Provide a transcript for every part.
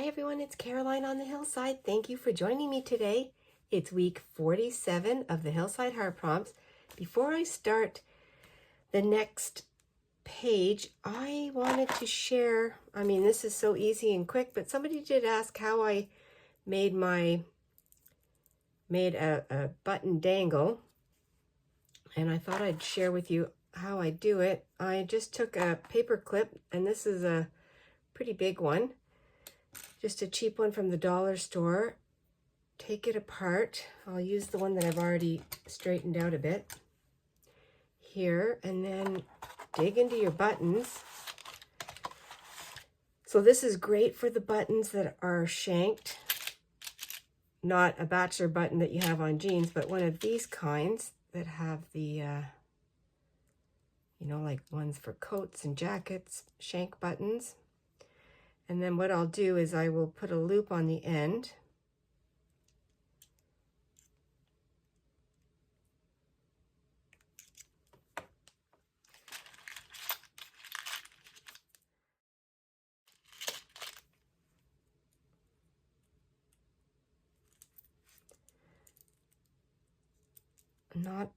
everyone, it's Caroline on the Hillside. Thank you for joining me today. It's week 47 of the Hillside Heart Prompts. Before I start the next page, I wanted to share, this is so easy and quick, but somebody did ask how I made a button dangle, and I thought I'd share with you how I do it. I just took a paper clip, and this is a pretty big one, just a cheap one from the dollar store. Take it apart. I'll use the one that I've already straightened out a bit here, and then dig into your buttons. So this is great for the buttons that are shanked, not a bachelor button that you have on jeans, but one of these kinds that have the like ones for coats and jackets, shank buttons. And then what I'll do is I will put a loop on the end.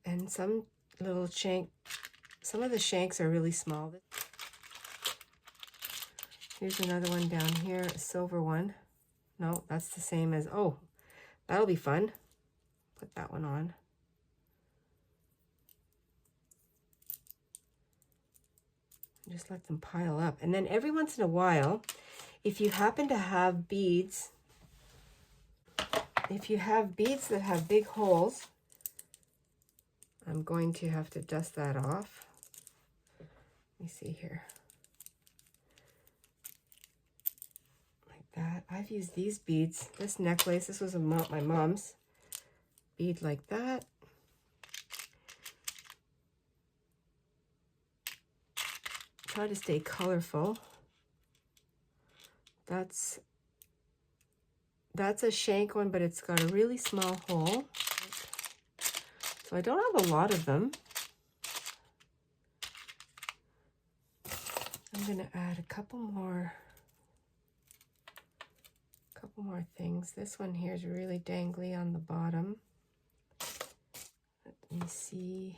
And some little shank, some of the shanks are really small. Here's another one down here, a silver one. No, that's the same as, oh, that'll be fun. Put that one on. Just let them pile up. And then every once in a while, if you happen to have beads, that have big holes, I'm going to have to dust that off. Let me see here. Like that. I've used these beads. This necklace, this was my mom's. Bead like that. Try to stay colorful. That's a shank one, but it's got a really small hole. So I don't have a lot of them. I'm going to add a couple more things. This one here is really dangly on the bottom. Let me see.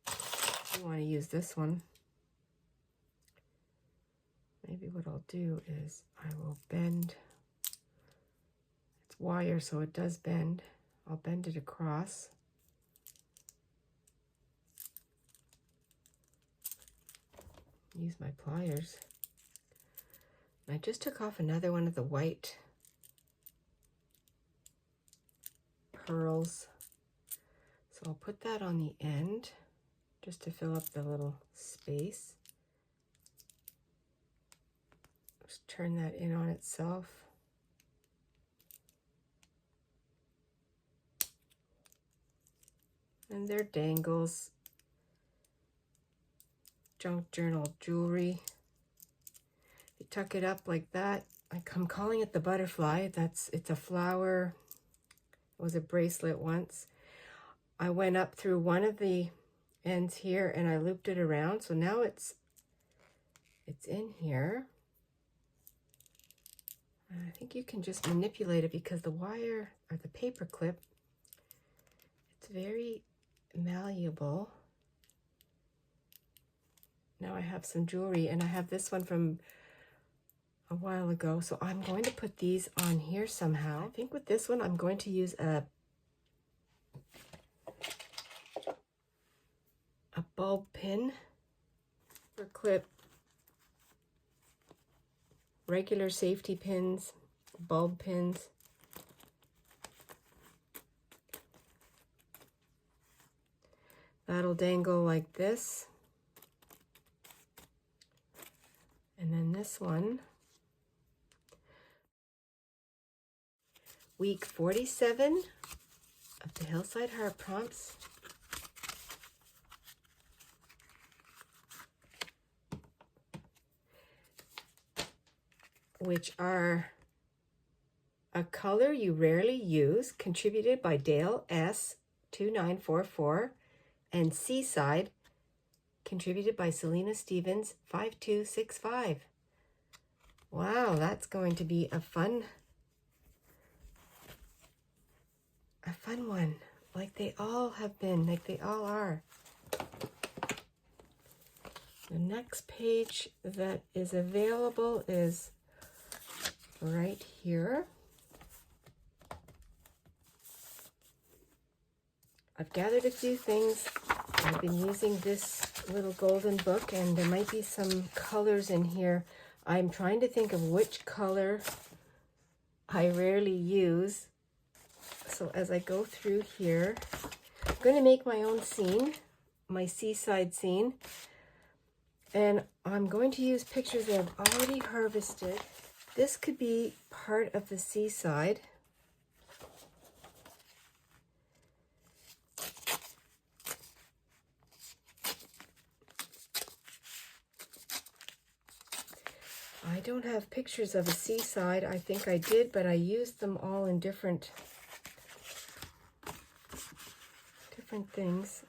I want to use this one. Maybe what I'll do is I will bend. It's wire, so it does bend. I'll bend it across. Use my pliers. And I just took off another one of the white pearls. So I'll put that on the end just to fill up the little space. Just turn that in on itself. And they're dangles. Junk journal jewelry. You tuck it up like that. I'm calling it the butterfly. It's a flower. It was a bracelet once. I went up through one of the ends here and I looped it around. So now it's in here. I think you can just manipulate it because the wire or the paper clip, it's very malleable. Now I have some jewelry, and I have this one from a while ago, so I'm going to put these on here somehow. I think with this one I'm going to use a bulb pin for clip, regular safety pins, bulb pins. That'll dangle like this. And then this one, week 47 of the Hillside Heart Prompts. Which are A Color You Rarely Use, contributed by Dale S. 2944, and Seaside, contributed by Selena Stevens 5265. Wow, that's going to be a fun one, like they all have been, like they all are. The next page that is available is right here. I've gathered a few things. I've been using this little golden book, and there might be some colors in here. I'm trying to think of which color I rarely use. So as I go through here, I'm going to make my own scene, my seaside scene. And I'm going to use pictures that I've already harvested. This could be part of the seaside. I don't have pictures of a seaside. I think I did, but I used them all in different things.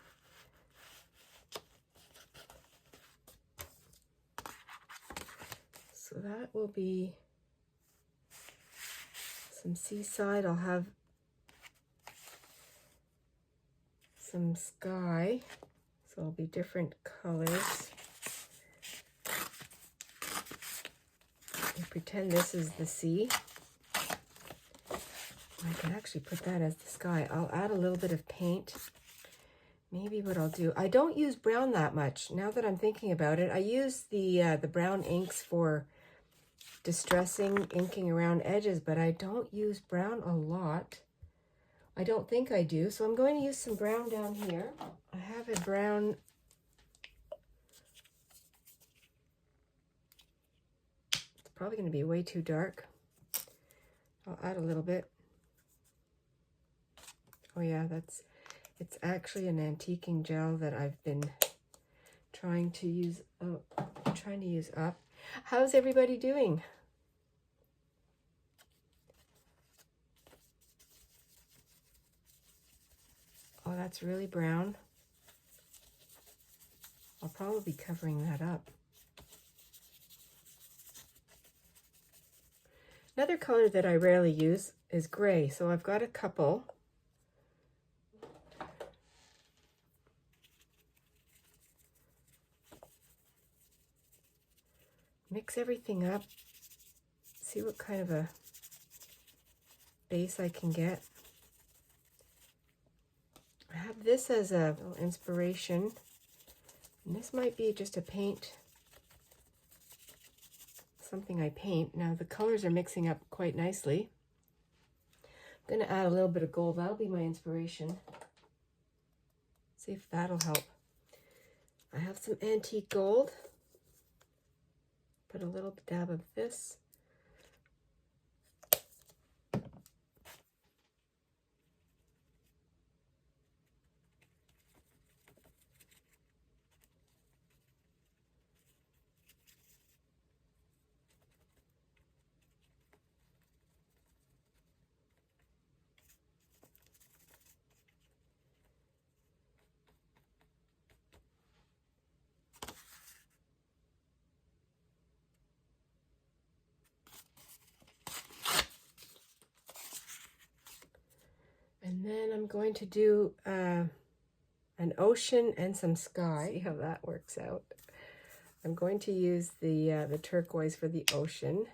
So that will be some seaside. I'll have some sky, so it'll be different colors. I pretend this is the sea. I can actually put that as the sky. I'll add a little bit of paint. Maybe what I'll do, I don't use brown that much. Now that I'm thinking about it, I use the brown inks for distressing, inking around edges, but I don't use brown a lot. I don't think I do, so I'm going to use some brown down here. I have a brown, it's probably going to be way too dark. I'll add a little bit. Oh yeah, it's actually an antiquing gel that I've been trying to use up. How's everybody doing? Oh, that's really brown. I'll probably be covering that up. Another color that I rarely use is gray, so I've got a couple. Mix everything up, see what kind of a base I can get. I have this as a little inspiration, and this might be just a paint, something I paint. Now the colors are mixing up quite nicely. I'm going to add a little bit of gold. That'll be my inspiration. See if that'll help. I have some antique gold. Put a little dab of this. And then I'm going to do an ocean and some sky. See how that works out. I'm going to use the turquoise for the ocean.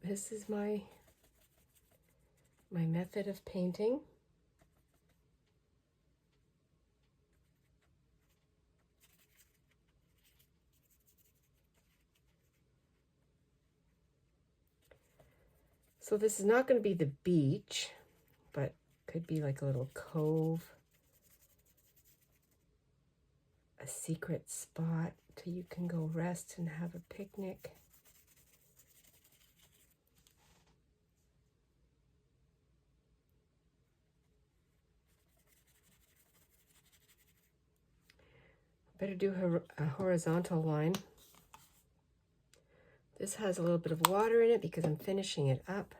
This is my method of painting. So this is not going to be the beach, but could be like a little cove, a secret spot till you can go rest and have a picnic. Better do a horizontal line. This has a little bit of water in it because I'm finishing it up.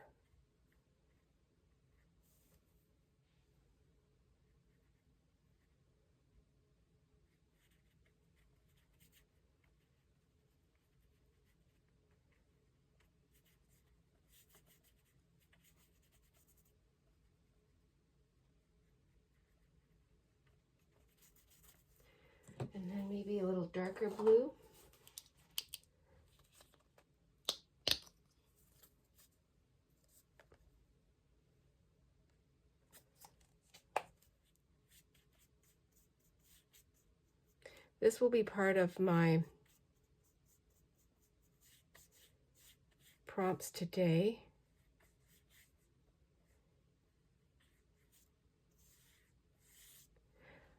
a little darker blue. This will be part of my prompts today.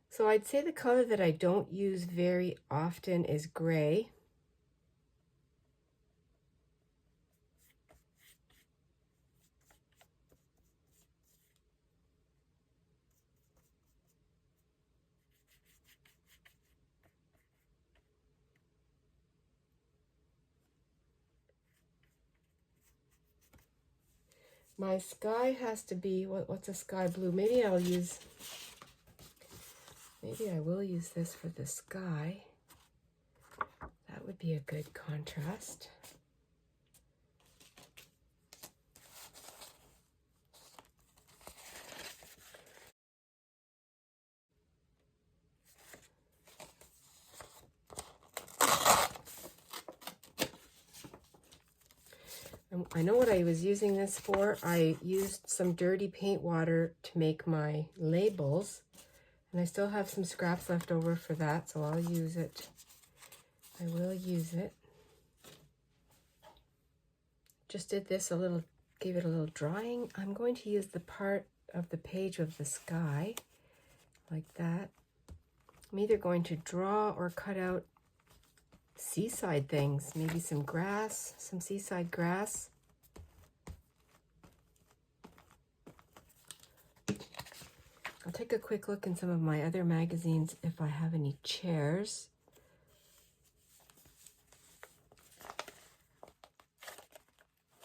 So I'd say the color that I don't use very often is gray. My sky has to be, what's a sky blue? Maybe I will use this for the sky. That would be a good contrast. I know what I was using this for. I used some dirty paint water to make my labels, and I still have some scraps left over for that, so I'll use it. I will use it. Just did this a little, gave it a little drying. I'm going to use the part of the page of the sky, like that. I'm either going to draw or cut out seaside things, maybe some grass, some seaside grass. I'll take a quick look in some of my other magazines if I have any chairs.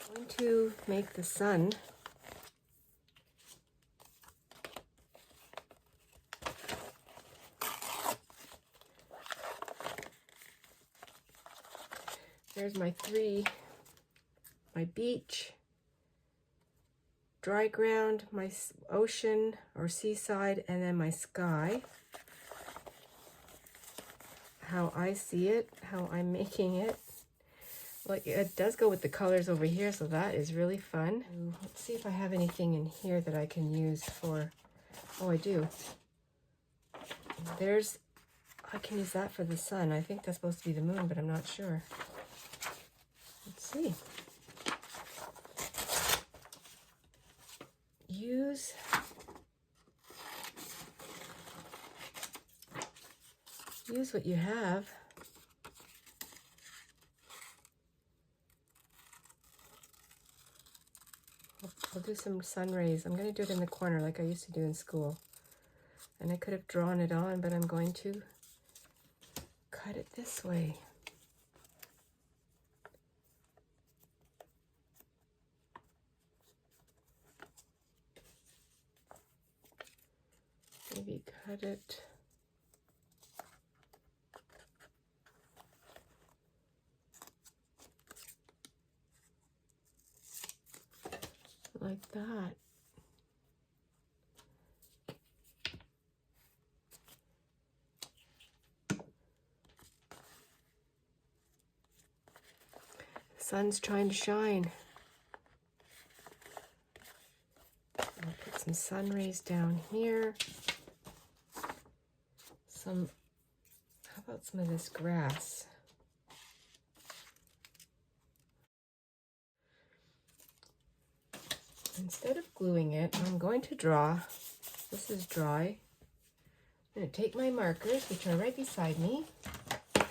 I'm going to make the sun. There's my beach, dry ground, my ocean or seaside, and then my sky. How I see it, how I'm making it. Well, it does go with the colors over here, so that is really fun. Let's see if I have anything in here that I can use for, oh, I do. I can use that for the sun. I think that's supposed to be the moon, but I'm not sure. Let's see. Use what you have. I'll do some sun rays. I'm going to do it in the corner like I used to do in school. And I could have drawn it on, but I'm going to cut it this way. Maybe cut it like that. The sun's trying to shine. I'll put some sun rays down here. How about some of this grass? Instead of gluing it, I'm going to draw. This is dry. I'm going to take my markers, which are right beside me, and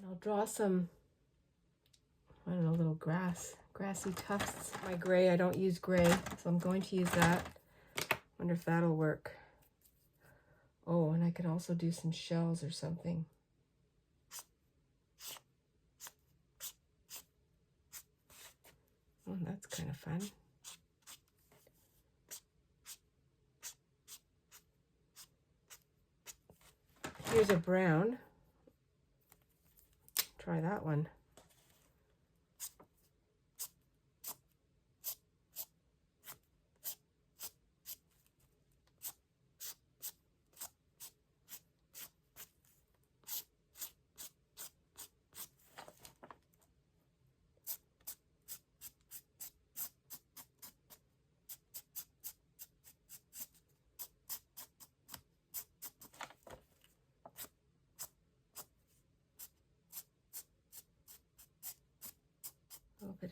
I'll draw some, I don't know, little grassy tufts. My gray, I don't use gray, so I'm going to use that. Wonder if that'll work. Oh, and I could also do some shells or something. Oh, that's kind of fun. Here's a brown. Try that one.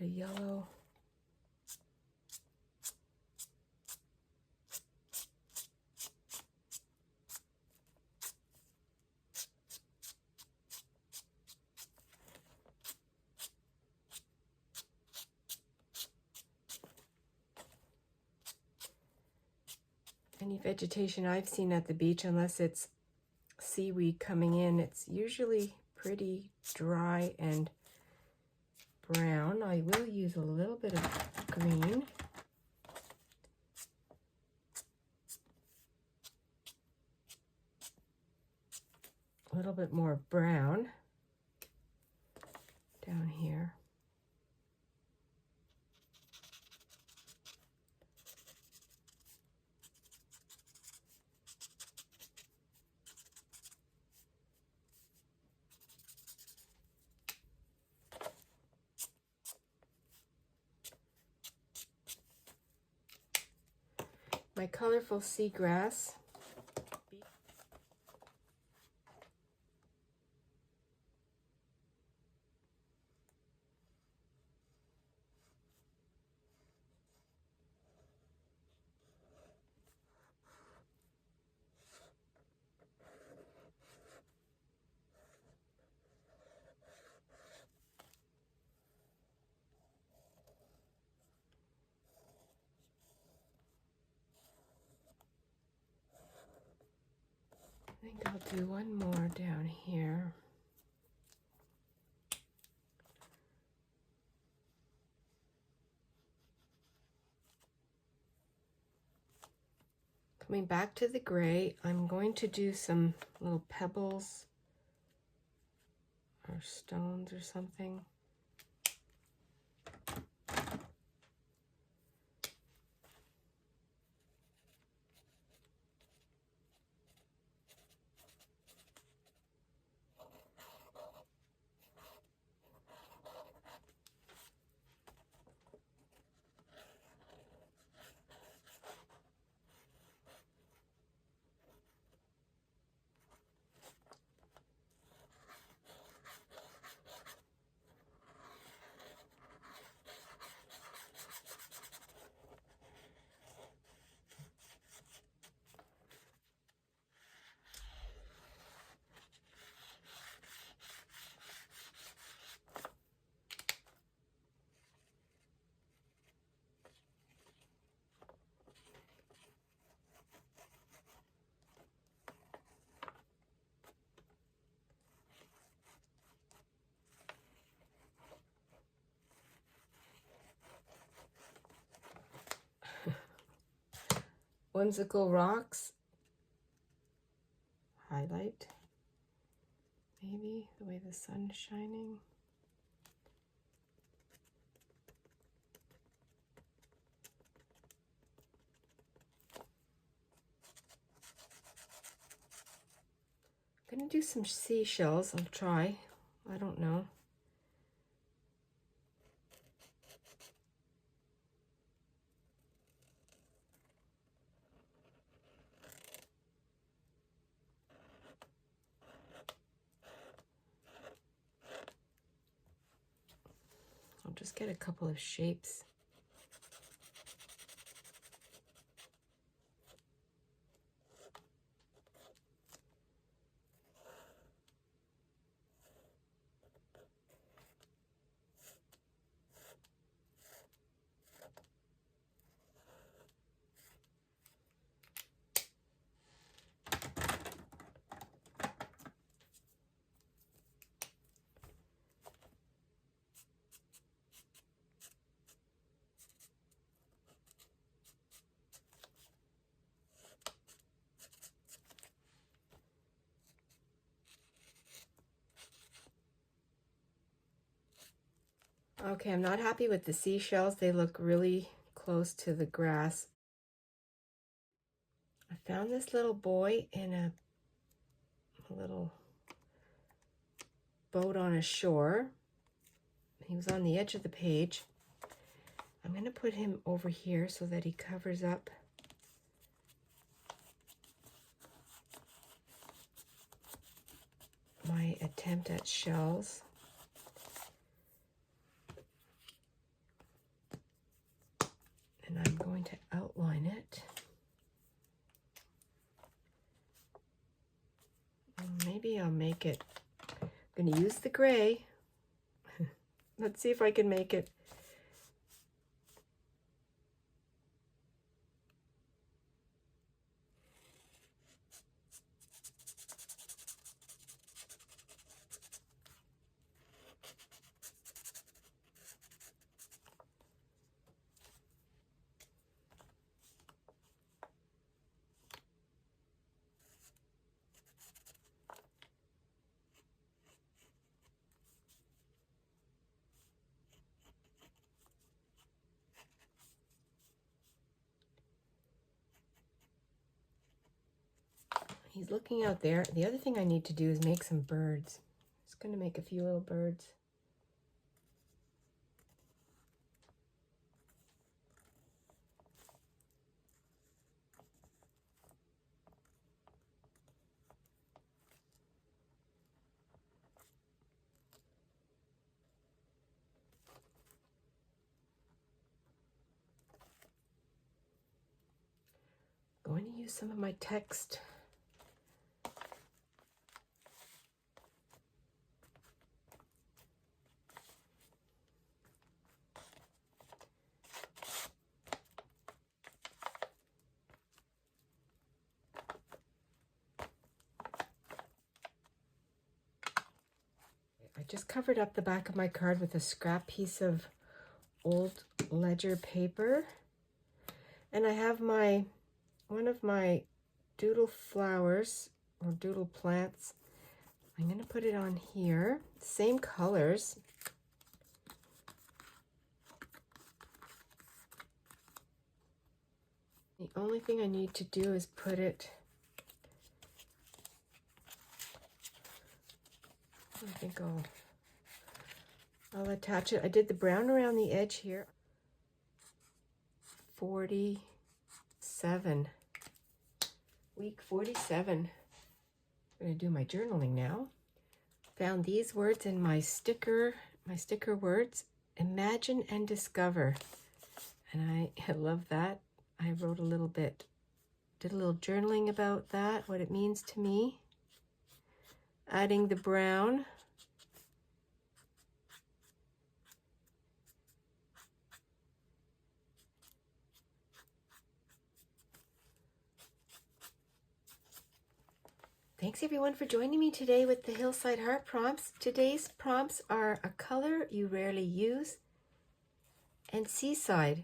of yellow. Any vegetation I've seen at the beach, unless it's seaweed coming in, it's usually pretty dry and brown. I will use a little bit of green. A little bit more brown down here. My colorful seagrass. I think I'll do one more down here. Coming back to the gray, I'm going to do some little pebbles or stones or something. Whimsical rocks. Highlight. Maybe the way the sun's shining. I'm gonna do some seashells. I'll try. I don't know. I'll just get a couple of shapes. Okay, I'm not happy with the seashells. They look really close to the grass. I found this little boy in a little boat on a shore. He was on the edge of the page. I'm going to put him over here so that he covers up my attempt at shells. maybe I'll make it. I'm going to use the gray. Let's see if I can make it. He's looking out there. The other thing I need to do is make some birds. Just going to make a few little birds. Going to use some of my text. I just covered up the back of my card with a scrap piece of old ledger paper. And I have one of my doodle flowers or doodle plants. I'm going to put it on here. Same colors. The only thing I need to do is put it, I think I'll attach it. I did the brown around the edge here. 47. Week 47. I'm going to do my journaling now. Found these words in my sticker words. Imagine and discover. And I love that. I wrote a little bit, did a little journaling about that, what it means to me. Adding the brown. Thanks everyone for joining me today with the Hillside Heart prompts. Today's prompts are a color you rarely use and Seaside.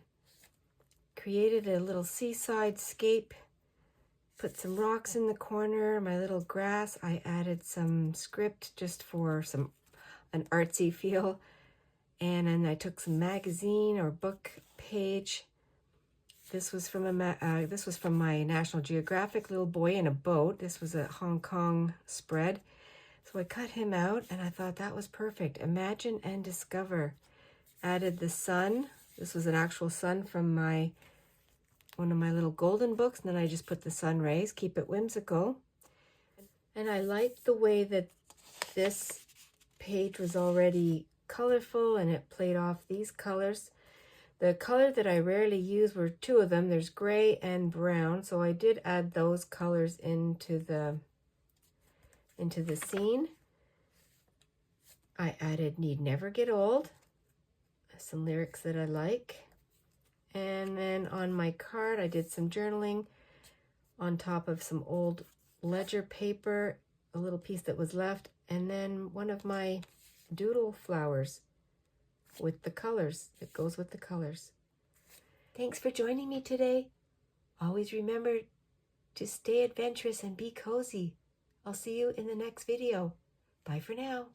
Created a little seaside scape, put some rocks in the corner, my little grass. I added some script just for an artsy feel. And then I took some magazine or book page. This was from my National Geographic little boy in a boat. This was a Hong Kong spread. So I cut him out and I thought that was perfect. Imagine and discover. Added the sun. This was an actual sun from one of my little golden books. And then I just put the sun rays, keep it whimsical. And I liked the way that this page was already colorful and it played off these colors. The color that I rarely use were two of them. There's gray and brown. So I did add those colors into the scene. I added Need Never Get Old. Some lyrics that I like. And then on my card, I did some journaling on top of some old ledger paper, a little piece that was left, and then one of my doodle flowers with the colors. It goes with the colors. Thanks for joining me today. Always remember to stay adventurous and be cozy. I'll see you in the next video. Bye for now.